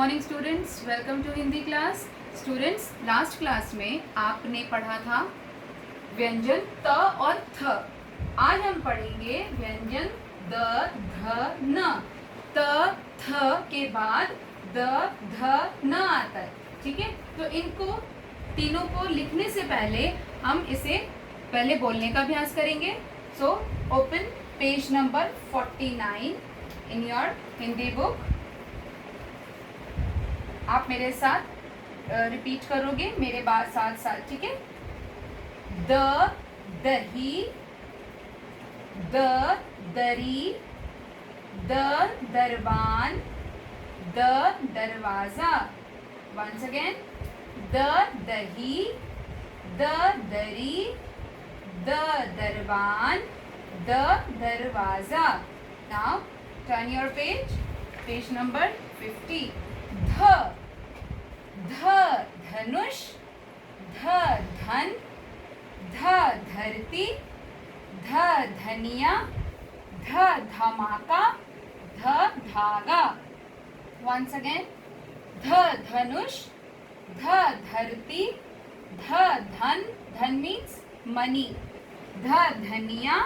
Morning students, welcome to Hindi class. Students, last class में आपने पढ़ा था व्यंजन त और थ। आज हम पढ़ेंगे व्यंजन द, ध, न। त, थ के बाद द, ध, न आता है। ठीक है, तो इनको तीनों को लिखने से पहले हम इसे पहले बोलने का अभ्यास करेंगे। So open page number 49 in your Hindi book. आप मेरे साथ रिपीट करोगे मेरे बाद साथ साथ। ठीक है, द, दही, द, दरी, द, दरबान, द, दरवाजा। वंस अगेन, द, दही, द, दरी, द, दरबान, द, दरवाजा। Now turn your page, page number 50। ध, ध, धनुष, ध, धन, ध, धरती, ध, धनिया, ध, धमाका, ध, धागा। वंस अगेन, ध, धनुष, ध, धरती, ध, धन, धन मीन्स मनी, ध, धनिया,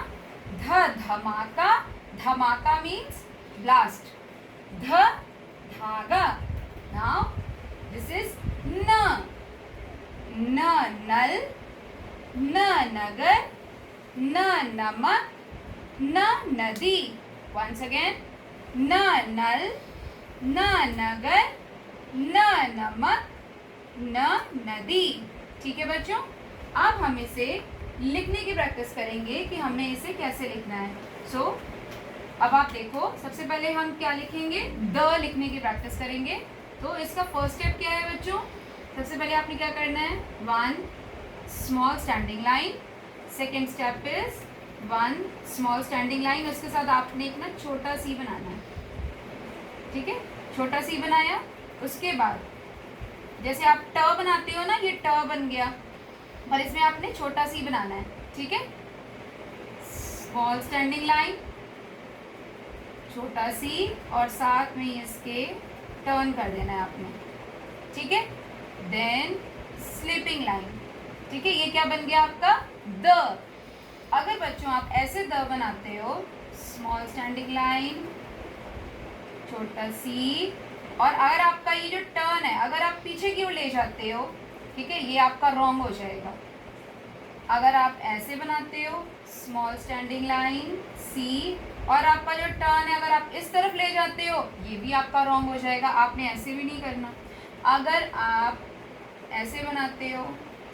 ध, धमाका, धमाका मीन्स ब्लास्ट, ध, धागा। नाउ दिस इज न, न, नल, न, नगर, न, नमक, न, नदी। वंस अगेन, न, नल, न, नगर, न, नमक, न, नदी। ठीक है बच्चों, अब हम इसे लिखने की प्रैक्टिस करेंगे कि हमने इसे कैसे लिखना है। सो अब आप देखो, सबसे पहले हम क्या लिखेंगे, द लिखने की प्रैक्टिस करेंगे। तो इसका फर्स्ट स्टेप क्या है बच्चों? सबसे पहले आपने क्या करना है, 1 small standing line. Second step is 1 small standing line, उसके साथ आपने एक ना छोटा सी बनाना है। ठीक है, छोटा सी बनाया। उसके बाद जैसे आप ट बनाते हो ना, ये ट बन गया और इसमें आपने छोटा सी बनाना है। ठीक है, स्मॉल स्टैंडिंग लाइन, छोटा सी, और साथ में इसके टर्न कर देना है आपने। ठीक है, देन स्लीपिंग लाइन। ठीक है, ये क्या बन गया आपका, द। अगर बच्चों आप ऐसे द बनाते हो, स्मॉल स्टैंडिंग लाइन, छोटा सी, और अगर आपका ये जो टर्न है अगर आप पीछे की ओर ले जाते हो, ठीक है, ये आपका रॉन्ग हो जाएगा। अगर आप ऐसे बनाते हो, स्मॉल स्टैंडिंग लाइन, सी, और आपका जो टर्न है अगर आप इस तरफ ले जाते हो, ये भी आपका रॉन्ग हो जाएगा। आपने ऐसे भी नहीं करना। अगर आप ऐसे बनाते हो,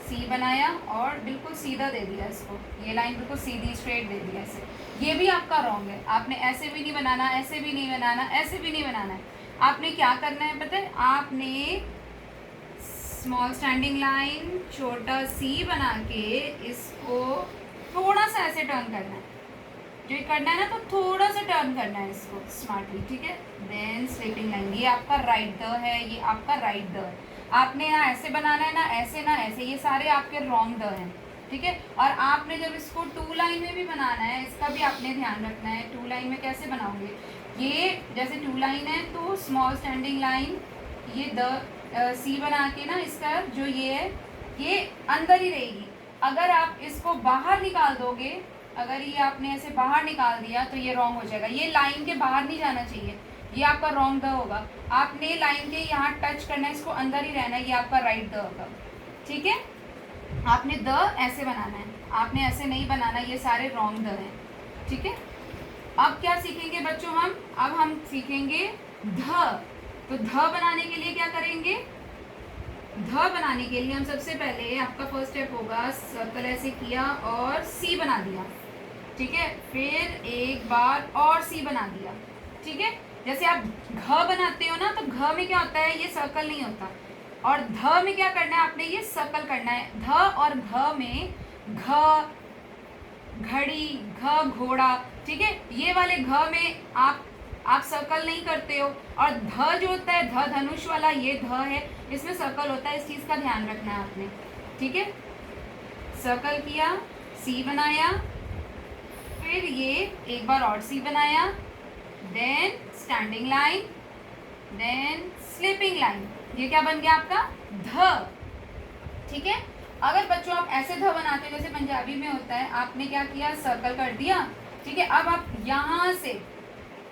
सी बनाया और बिल्कुल सीधा दे दिया इसको, ये लाइन बिल्कुल सीधी स्ट्रेट दे दिया ऐसे, ये भी आपका रॉन्ग है। आपने ऐसे भी नहीं बनाना, ऐसे भी नहीं बनाना, ऐसे भी नहीं बनाना है। आपने क्या करना है पता है, आपने स्मॉल स्टैंडिंग लाइन, छोटा सी बना के इसको थोड़ा सा ऐसे टर्न करना है। जो करना है ना, तो थोड़ा सा टर्न करना है इसको स्मार्टली। ठीक है, देन स्लीपिंग लाइन, ये आपका राइट द है, ये आपका राइट द है। आपने ना ऐसे बनाना है, ना ऐसे, ना ऐसे, ये सारे आपके रॉन्ग द हैं। ठीक है, और आपने जब इसको 2 लाइन में भी बनाना है, इसका भी आपने ध्यान रखना है। 2 लाइन में कैसे बनाओगे, ये जैसे 2 लाइन है तो स्मॉल स्टैंडिंग लाइन, ये द सी बना के ना, इसका जो ये है ये अंदर ही रहेगी। अगर आप इसको बाहर निकाल दोगे, अगर ये आपने ऐसे बाहर निकाल दिया तो ये रॉन्ग हो जाएगा। ये लाइन के बाहर नहीं जाना चाहिए, ये आपका रॉन्ग द होगा। आपने लाइन के यहाँ टच करना है, इसको अंदर ही रहना है, ये आपका राइट द होगा। ठीक है, आपने द ऐसे बनाना है, आपने ऐसे नहीं बनाना, ये सारे रॉन्ग द हैं। ठीक है, अब क्या सीखेंगे बच्चों हम, अब हम सीखेंगे ध। तो ध बनाने के लिए क्या करेंगे, ध बनाने के लिए हम सबसे पहले, आपका फर्स्ट स्टेप होगा, सर्कल ऐसे किया और सी बना दिया। ठीक है, फिर एक बार और सी बना दिया। ठीक है, जैसे आप घ बनाते हो ना, तो घ में क्या होता है, ये सर्कल नहीं होता, और ध में क्या करना है, आपने ये सर्कल करना है। ध और घ में घ घड़ी, घ घोड़ा। ठीक है, ये वाले घ में आप सर्कल नहीं करते हो, और ध जो होता है, ध धनुष वाला, ये ध है, इसमें सर्कल होता है। इस चीज़ का ध्यान रखना है आपने। ठीक है, सर्कल किया, सी बनाया, फिर ये एक बार और सी बनाया, then standing line, then sleeping line, ये क्या बन गया आपका ध, ठीक है। अगर बच्चों आप ऐसे ध बनाते हो जैसे पंजाबी में होता है, आपने क्या किया सर्कल कर दिया, ठीक है। अब आप यहाँ से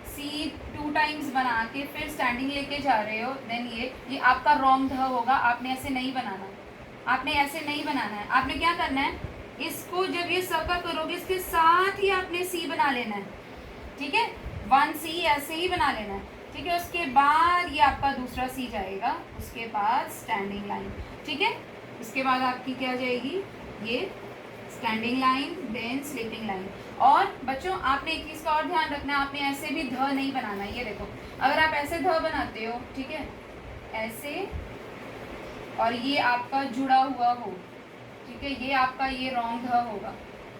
सी 2 टाइम्स बना के फिर स्टैंडिंग लेके जा रहे हो, देन ये आपका रॉन्ग ध होगा। आपने ऐसे नहीं बनाना, आपने ऐसे नहीं बनाना है। आपने क्या करना है, इसको जब ये सर्कल करोगे इसके साथ ही आपने सी बना लेना है, ठीक है। 1 सी ऐसे ही बना लेना है, ठीक है। उसके बाद ये आपका दूसरा सी जाएगा, उसके बाद स्टैंडिंग लाइन, ठीक है। उसके बाद आपकी क्या जाएगी, ये standing line, then sleeping line. और बच्चों आपने एक चीज़ का और ध्यान रखना है, आपने ऐसे भी ध नहीं बनाना है। ये देखो, अगर आप ऐसे ध बनाते हो, ठीक है, ऐसे, और ये आपका जुड़ा हुआ हो, ठीक है, ये आपका ये रॉन्ग ध होगा,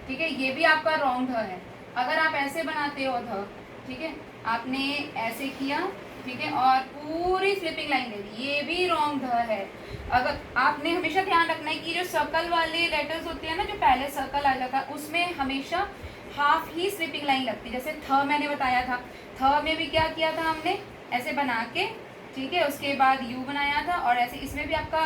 ठीक है, ये भी आपका रॉन्ग ध है। अगर आप ऐसे बनाते हो ध, ठीक है, आपने ऐसे किया, ठीक है, और पूरी स्लिपिंग लाइन ले ली, ये भी रॉन्ग ध है। अगर आपने हमेशा ध्यान रखना है कि जो सर्कल वाले लेटर्स होते हैं ना, जो पहले सर्कल आ जाता है उसमें हमेशा हाफ ही स्लिपिंग लाइन लगती है। जैसे थ मैंने बताया था, थ में भी क्या किया था हमने, ऐसे बना के, ठीक है, उसके बाद यू बनाया था, और ऐसे इसमें भी आपका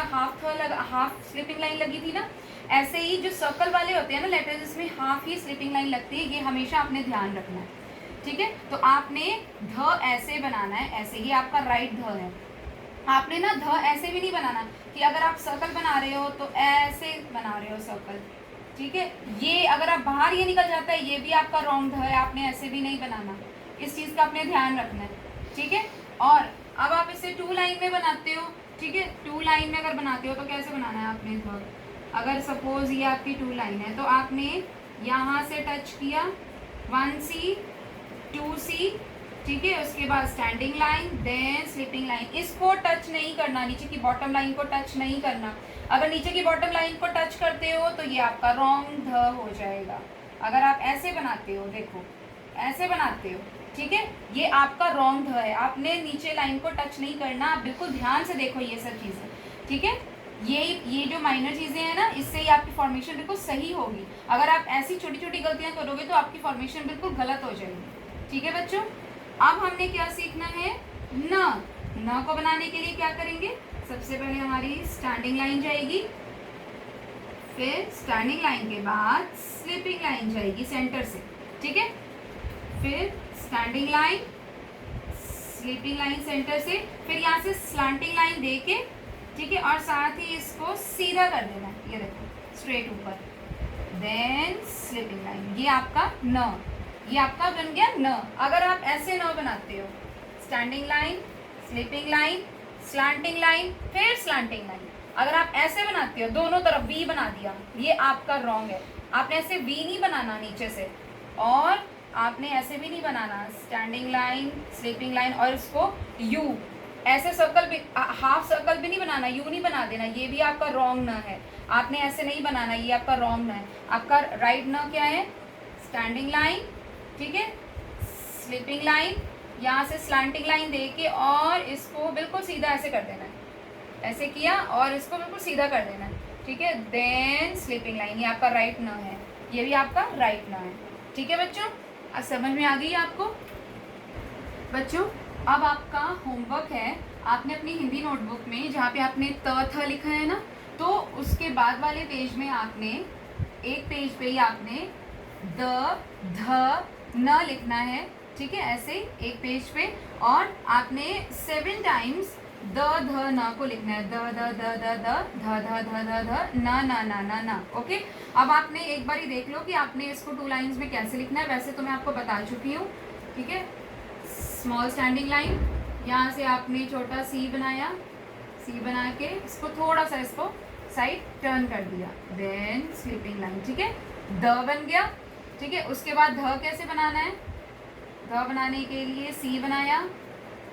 हाफ स्लिपिंग लाइन लगी थी ना। ऐसे ही जो सर्कल वाले होते हैं ना लेटर्स, इसमें हाफ ही स्लिपिंग लाइन लगती है, ये हमेशा आपने ध्यान रखना है, ठीक है। तो आपने ध ऐसे बनाना है, ऐसे ही आपका राइट ध है। आपने ना ध ऐसे भी नहीं बनाना कि अगर आप सर्कल बना रहे हो तो ऐसे बना रहे हो सर्कल, ठीक है। ये अगर आप बाहर ये निकल जाता है, ये भी आपका रॉन्ग ध है, आपने ऐसे भी नहीं बनाना। इस चीज़ का आपने ध्यान रखना है, ठीक है। और अब आप इसे 2 लाइन में बनाते हो, ठीक है। 2 लाइन में अगर बनाते हो तो कैसे बनाना है आपने ध, अगर सपोज ये आपकी 2 लाइन है तो आपने यहाँ से टच किया 1 सी 2 सी, ठीक है। उसके बाद standing line, then sleeping line. इसको टच नहीं करना, नीचे की बॉटम लाइन को टच नहीं करना। अगर नीचे की बॉटम लाइन को टच करते हो तो ये आपका रॉन्ग ध हो जाएगा। अगर आप ऐसे बनाते हो, देखो ऐसे बनाते हो, ठीक है, ये आपका रॉन्ग ध है। आपने नीचे लाइन को टच नहीं करना, आप बिल्कुल ध्यान से देखो ये सब चीज़ें, ठीक है। ये जो माइनर चीज़ें हैं ना, इससे ही आपकी फॉर्मेशन बिल्कुल सही होगी। अगर आप ऐसी छोटी छोटी गलतियाँ करोगे तो आपकी फॉर्मेशन बिल्कुल गलत हो जाएगी, ठीक है बच्चों। अब हमने क्या सीखना है, न को बनाने के लिए क्या करेंगे, सबसे पहले हमारी स्टैंडिंग लाइन जाएगी, फिर स्टैंडिंग लाइन के बाद स्लीपिंग लाइन जाएगी सेंटर से, ठीक है। फिर standing line, sleeping line centre से, फिर यहाँ से स्लैंटिंग लाइन दे के, ठीक है, और साथ ही इसको सीधा कर देना है, ये देखो स्ट्रेट ऊपर, देन स्लीपिंग लाइन। ये आपका न, ये आपका बन गया न। अगर आप ऐसे न बनाते हो, standing line, sleeping line, slanting line, फिर स्लैंटिंग लाइन, अगर आप ऐसे बनाते हो दोनों तरफ वी बना दिया, ये आपका रॉन्ग है। आपने ऐसे वी नहीं बनाना नीचे से, और आपने ऐसे भी नहीं बनाना, स्टैंडिंग लाइन, स्लीपिंग लाइन, और इसको यू ऐसे सर्कल भी, हाफ सर्कल भी नहीं बनाना, यू नहीं बना देना, ये भी आपका रॉन्ग न है। आपने ऐसे नहीं बनाना, ये आपका रॉन्ग न है। आपका राइट न क्या है, स्टैंडिंग लाइन, ठीक है, स्लीपिंग लाइन, यहाँ से स्लैंटिंग लाइन दे के और इसको बिल्कुल सीधा ऐसे कर देना है, ऐसे किया और इसको बिल्कुल सीधा कर देना है, ठीक है, देन स्लीपिंग लाइन। ये आपका राइट न है, ये भी आपका राइट न है, ठीक है बच्चों। आज समझ में आ गई आपको बच्चों। अब आपका होमवर्क है, आपने अपनी हिंदी नोटबुक में जहाँ पे आपने त थ लिखा है ना, तो उसके बाद वाले पेज में आपने, एक पेज पे ही आपने द ध न लिखना है, ठीक है, ऐसे एक पेज पे, और आपने 7 टाइम्स द ध न को लिखना है, the the the the the ध ध ध ध ध न। ओके, अब आपने एक बार ही देख लो कि आपने इसको 2 लाइंस में कैसे लिखना है। वैसे तो मैं आपको बता चुकी हूँ, ठीक है। स्मॉल स्टैंडिंग लाइन, यहाँ से आपने छोटा सी बनाया, सी बना के इसको थोड़ा सा इसको साइड टर्न कर दिया, देन स्लीपिंग लाइन, ठीक है, द बन गया, ठीक है। उसके बाद ध कैसे बनाना है, ध बनाने के लिए सी बनाया,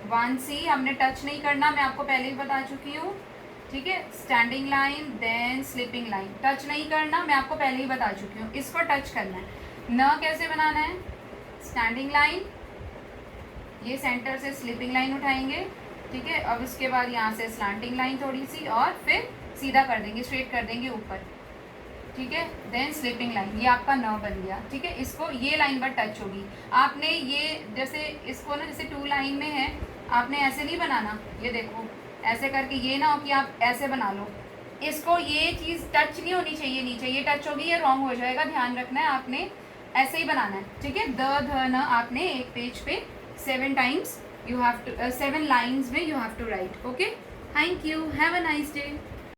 1 सी, हमने टच नहीं करना, मैं आपको पहले ही बता चुकी हूँ, ठीक है। Standing line, then sleeping line, touch नहीं करना, मैं आपको पहले ही बता चुकी हूँ, इसको टच करना है। न कैसे बनाना है, स्टैंडिंग लाइन, ये सेंटर से स्लीपिंग लाइन उठाएंगे, ठीक है। अब उसके बाद यहाँ से स्लैंटिंग लाइन थोड़ी सी, और फिर सीधा कर देंगे, स्ट्रेट कर देंगे ऊपर, ठीक है, देन स्लीपिंग लाइन। ये आपका न बन गया, ठीक है। इसको ये लाइन पर टच होगी, आपने ये जैसे इसको ना, जैसे 2 लाइन में है, आपने ऐसे नहीं बनाना, ये देखो ऐसे करके, ये ना हो कि आप ऐसे बना लो, इसको ये चीज़ टच नहीं होनी चाहिए नीचे, ये टच होगी ये रॉन्ग हो जाएगा, ध्यान रखना है आपने ऐसे ही बनाना है, ठीक है। द ध न आपने एक पेज पे 7 times you have to 7 lines में you have to write, okay. Thank you, have a nice day.